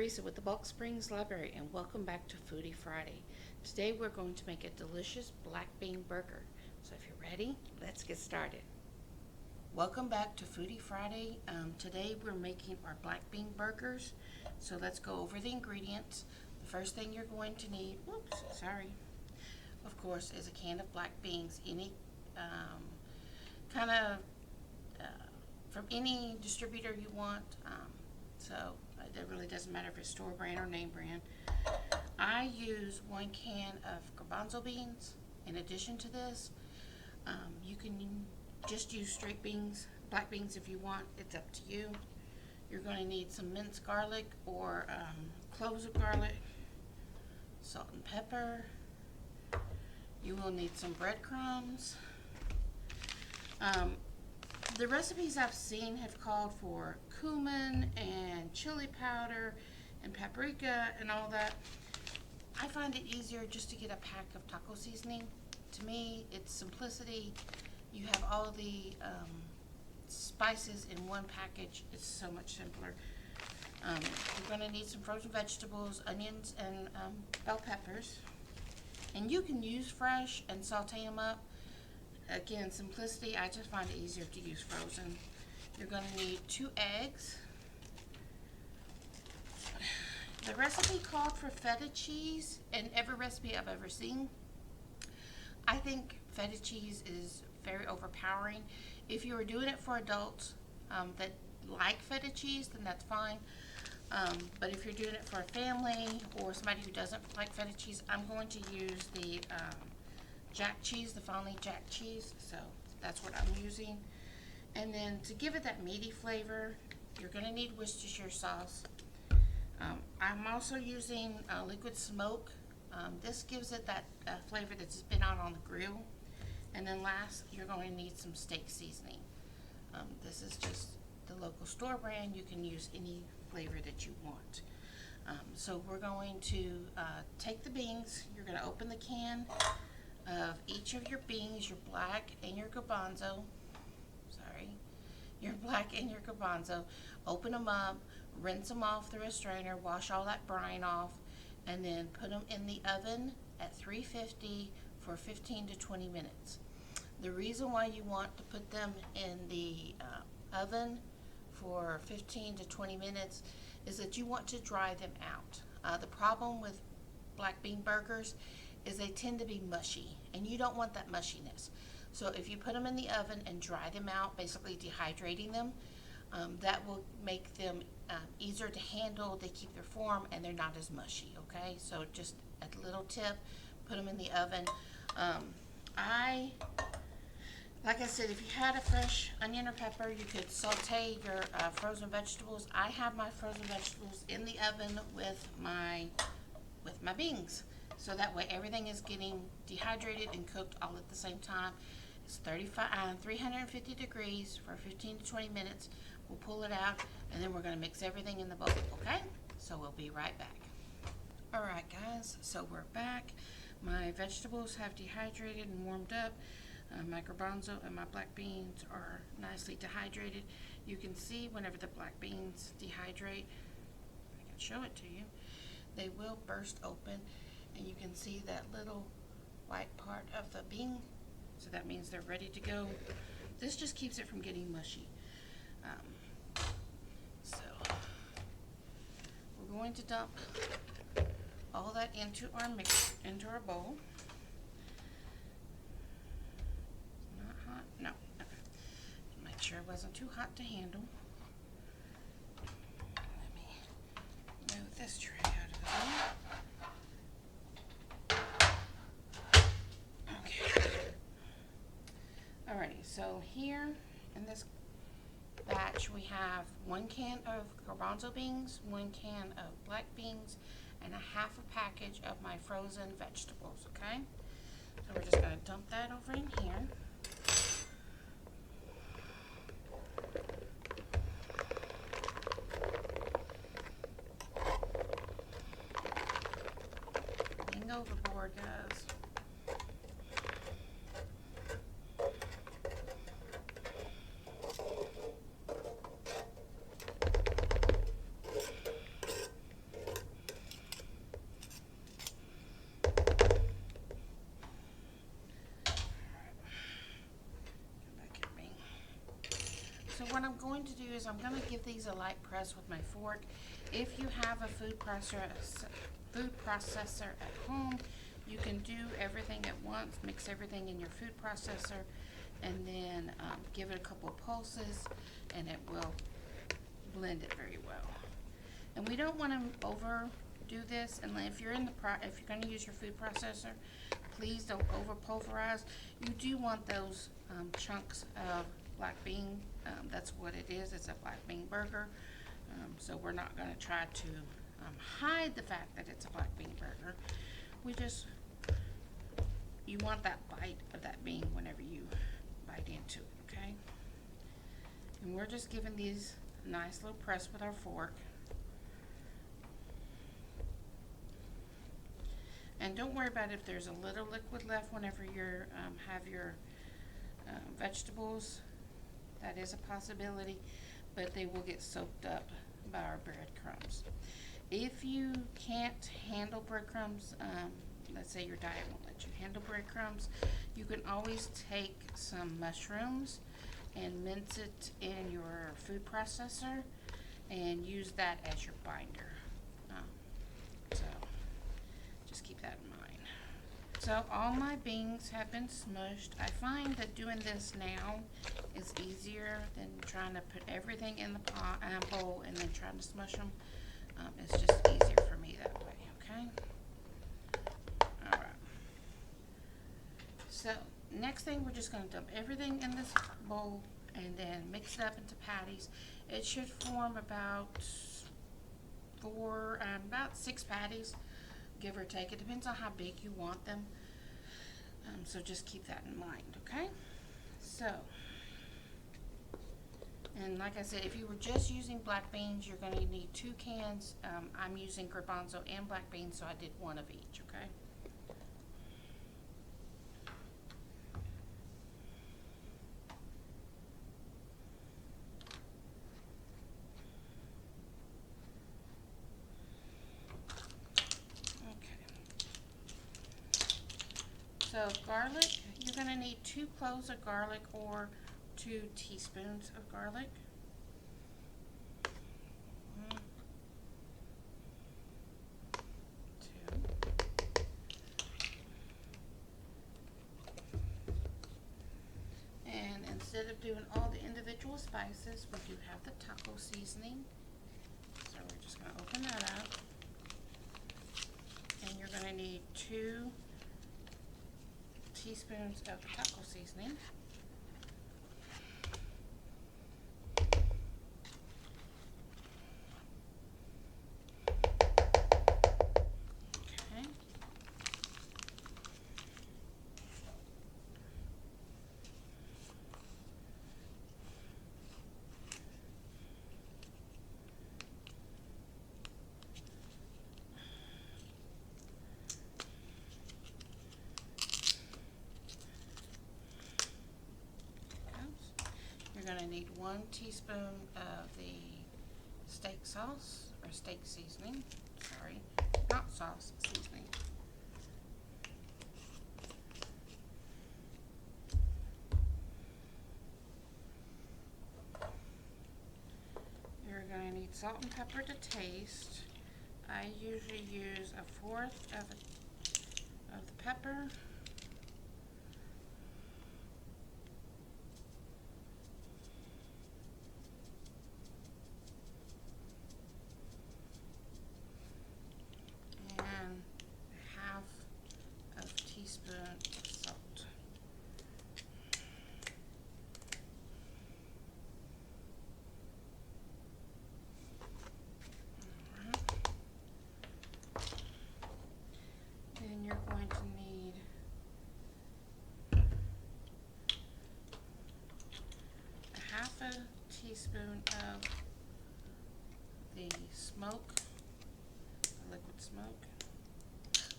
Teresa with the Bulk Springs Library, and welcome back to Foodie Friday. Today we're going to make a delicious black bean burger. So if you're ready, let's get started. Welcome back to Foodie Friday. Today we're making our black bean burgers. So let's go over the ingredients. The first thing you're going to need, of course, is a can of black beans. Any from any distributor you want. So it really doesn't matter if it's store brand or name brand. I use 1 can of garbanzo beans. In addition to this, you can just use straight beans, black beans if you want. It's up to you. You're going to need some minced garlic or cloves of garlic, salt and pepper. You will need some breadcrumbs. The recipes I've seen have called for cumin and chili powder and paprika and all that. I find it easier just to get a pack of taco seasoning. To me, it's simplicity. You have all the spices in one package. It's so much simpler. You're going to need some frozen vegetables, onions, and bell peppers. And you can use fresh and saute them up. Again, simplicity, I just find it easier to use frozen. You're going to need 2 eggs. The recipe called for feta cheese in every recipe I've ever seen. I think feta cheese is very overpowering. If you are doing it for adults that like feta cheese, then that's fine. But if you're doing it for a family or somebody who doesn't like feta cheese, I'm going to use the jack cheese, the finely jack cheese, so that's what I'm using. And then to give it that meaty flavor, you're going to need Worcestershire sauce. I'm also using liquid smoke. This gives it that flavor that's been out on the grill. And then last, you're going to need some steak seasoning. This is just the local store brand. You can use any flavor that you want. So we're going to take the beans. You're going to open the can of each of your beans, your black and your garbanzo. Your black and your garbanzo. Open them up, rinse them off through a strainer, wash all that brine off, and then put them in the oven at 350 for 15 to 20 minutes. The reason why you want to put them in the oven for 15 to 20 minutes is that you want to dry them out. The problem with black bean burgers is they tend to be mushy, and you don't want that mushiness. So if you put them in the oven and dry them out, basically dehydrating them, that will make them easier to handle. They keep their form and they're not as mushy, okay? So just a little tip, put them in the oven. Like I said, if you had a fresh onion or pepper, you could saute your frozen vegetables. I have my frozen vegetables in the oven with my beans. So that way everything is getting dehydrated and cooked all at the same time. It's 350 degrees for 15 to 20 minutes. We'll pull it out and then we're going to mix everything in the bowl, okay? So we'll be right back. Alright guys, so we're back. My vegetables have dehydrated and warmed up. My garbanzo and my black beans are nicely dehydrated. You can see whenever the black beans dehydrate, I can show it to you, they will burst open. And you can see that little white part of the bean, so that means they're ready to go. This just keeps it from getting mushy. So we're going to dump all that into our bowl. Not hot? No. Okay. Make sure it wasn't too hot to handle. Let me move this tray out of the way. Alrighty, so here in this batch we have 1 can of garbanzo beans, 1 can of black beans, and a half a package of my frozen vegetables, okay? So we're just going to dump that over in here. Being overboard, guys. what I'm going to do is I'm going to give these a light press with my fork. If you have a food processor at home, you can do everything at once, mix everything in your food processor, and then give it a couple of pulses, and it will blend it very well. And we don't want to overdo this, and if you're going to use your food processor, please don't over pulverize. You do want those chunks of black bean. That's what it is. It's a black bean burger. So we're not going to try to hide the fact that it's a black bean burger. You want that bite of that bean whenever you bite into it, okay? And we're just giving these a nice little press with our fork. And don't worry about if there's a little liquid left whenever you have your vegetables. That is a possibility, but they will get soaked up by our breadcrumbs. If you can't handle breadcrumbs, let's say your diet won't let you handle breadcrumbs, you can always take some mushrooms and mince it in your food processor and use that as your binder. So just keep that in mind. So all my beans have been smushed. I find that doing this now is easier than trying to put everything in the bowl and then trying to smush them. It's just easier for me that way, okay? All right. So next thing, we're just going to dump everything in this bowl and then mix it up into patties. It should form about 6 patties, give or take. It depends on how big you want them. So just keep that in mind, okay? So, and like I said, if you were just using black beans, you're going to need 2 cans. I'm using garbanzo and black beans, so I did 1 of each, okay? So garlic, you're going to need 2 cloves of garlic or 2 teaspoons of garlic. 1, 2. And instead of doing all the individual spices, we do have the taco seasoning. So we're just going to open that up. And you're going to need 2 teaspoons of taco seasoning. Okay. You're going to need 1 teaspoon of the steak sauce, or steak seasoning, sorry, not sauce, seasoning. You're going to need salt and pepper to taste. I usually use 1/4 of the pepper. Teaspoon of salt. Alright. Then you're going to need a 1/2 teaspoon of the liquid smoke.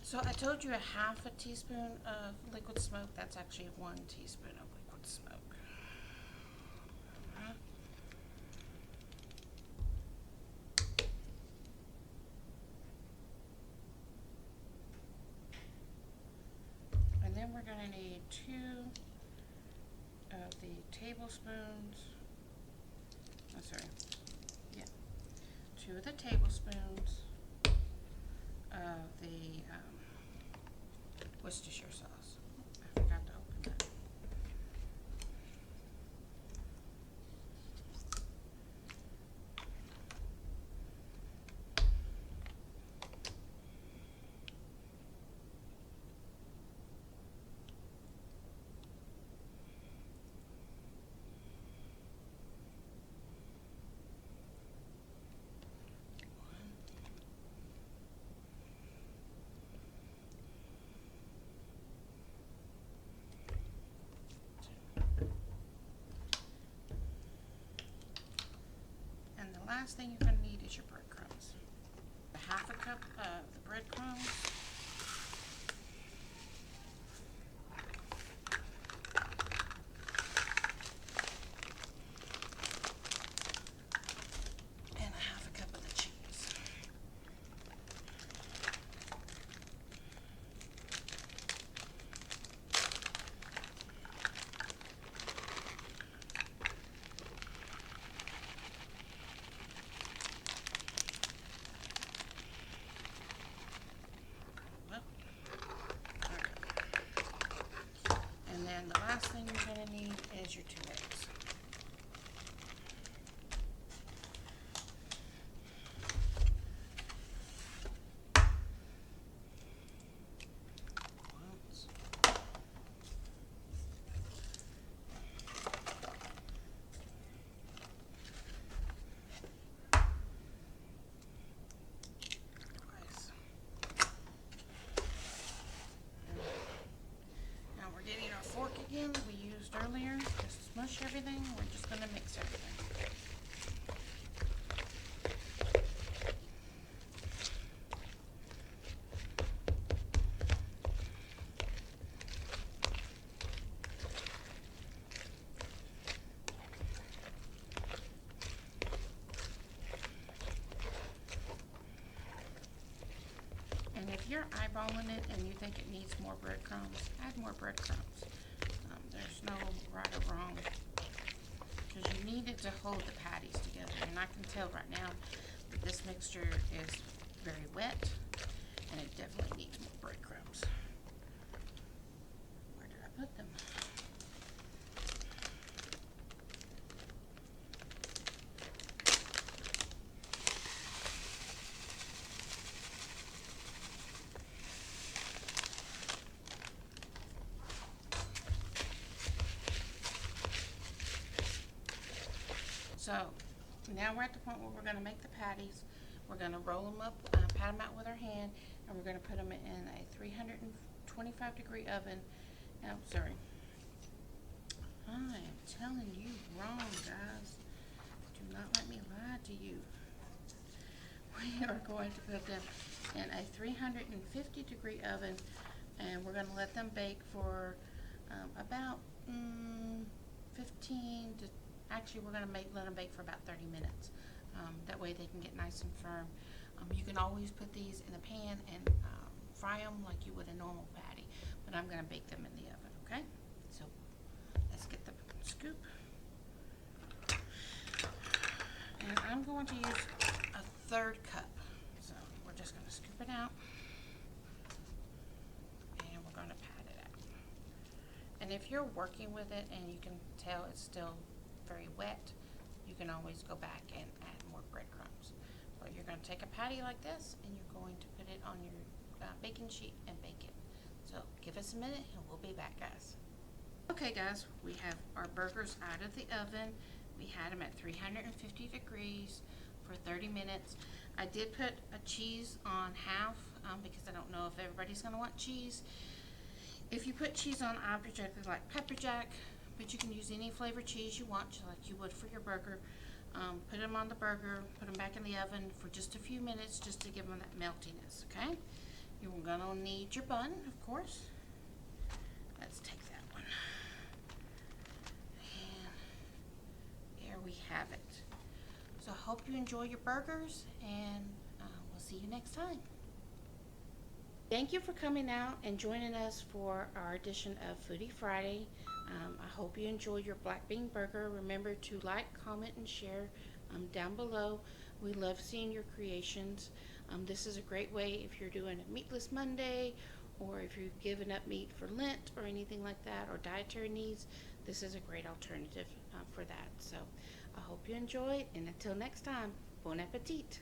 So I told you 1/2 teaspoon of liquid smoke. That's actually 1 teaspoon of liquid smoke. And then we're going to need 2 of the tablespoons I'm sorry. Yeah. 2 of the tablespoons of the Worcestershire sauce. I forgot to open that. Last thing you're going to need is your breadcrumbs. 1/2 cup of the breadcrumbs. And 1/2 cup of the cheese. And the last thing you're going to need is your 2 eggs. Once. Twice. Now we're getting our fork again we used earlier. Just smush everything. We're just going to mix everything. And if you're eyeballing it and you think it needs more breadcrumbs, add more breadcrumbs. There's no right or wrong, because you need it to hold the patties together. And I can tell right now that this mixture is very wet, and it definitely needs more breadcrumbs. Where did I put them? So now we're at the point where we're going to make the patties. We're going to roll them up, pat them out with our hand, and we're going to put them in a 325 degree oven. Oh, sorry. I am telling you wrong, guys. Do not let me lie to you. We are going to put them in a 350 degree oven, and we're going to let them bake for about 15 to actually, we're going to let them bake for about 30 minutes. That way they can get nice and firm. You can always put these in a pan and fry them like you would a normal patty. But I'm going to bake them in the oven, okay? So let's get the scoop. And I'm going to use a 1/3 cup. So we're just going to scoop it out. And we're going to pat it out. And if you're working with it and you can tell it's still very wet, you can always go back and add more breadcrumbs. But you're going to take a patty like this and you're going to put it on your baking sheet and bake it. So give us a minute and we'll be back, guys. Okay, guys, we have our burgers out of the oven. We had them at 350 degrees for 30 minutes. I did put a cheese on half because I don't know if everybody's going to want cheese. If you put cheese on, I particularly like pepper jack, but you can use any flavored cheese you want, just like you would for your burger. Put them on the burger, put them back in the oven for just a few minutes just to give them that meltiness, okay? You're gonna need your bun, of course. Let's take that one. And there we have it. So I hope you enjoy your burgers, and we'll see you next time. Thank you for coming out and joining us for our edition of Foodie Friday. I hope you enjoy your black bean burger. Remember to like, comment, and share down below. We love seeing your creations. This is a great way if you're doing a meatless Monday, or if you're giving up meat for Lent or anything like that, or dietary needs. This is a great alternative for that. So I hope you enjoy it, and until next time, bon appetit.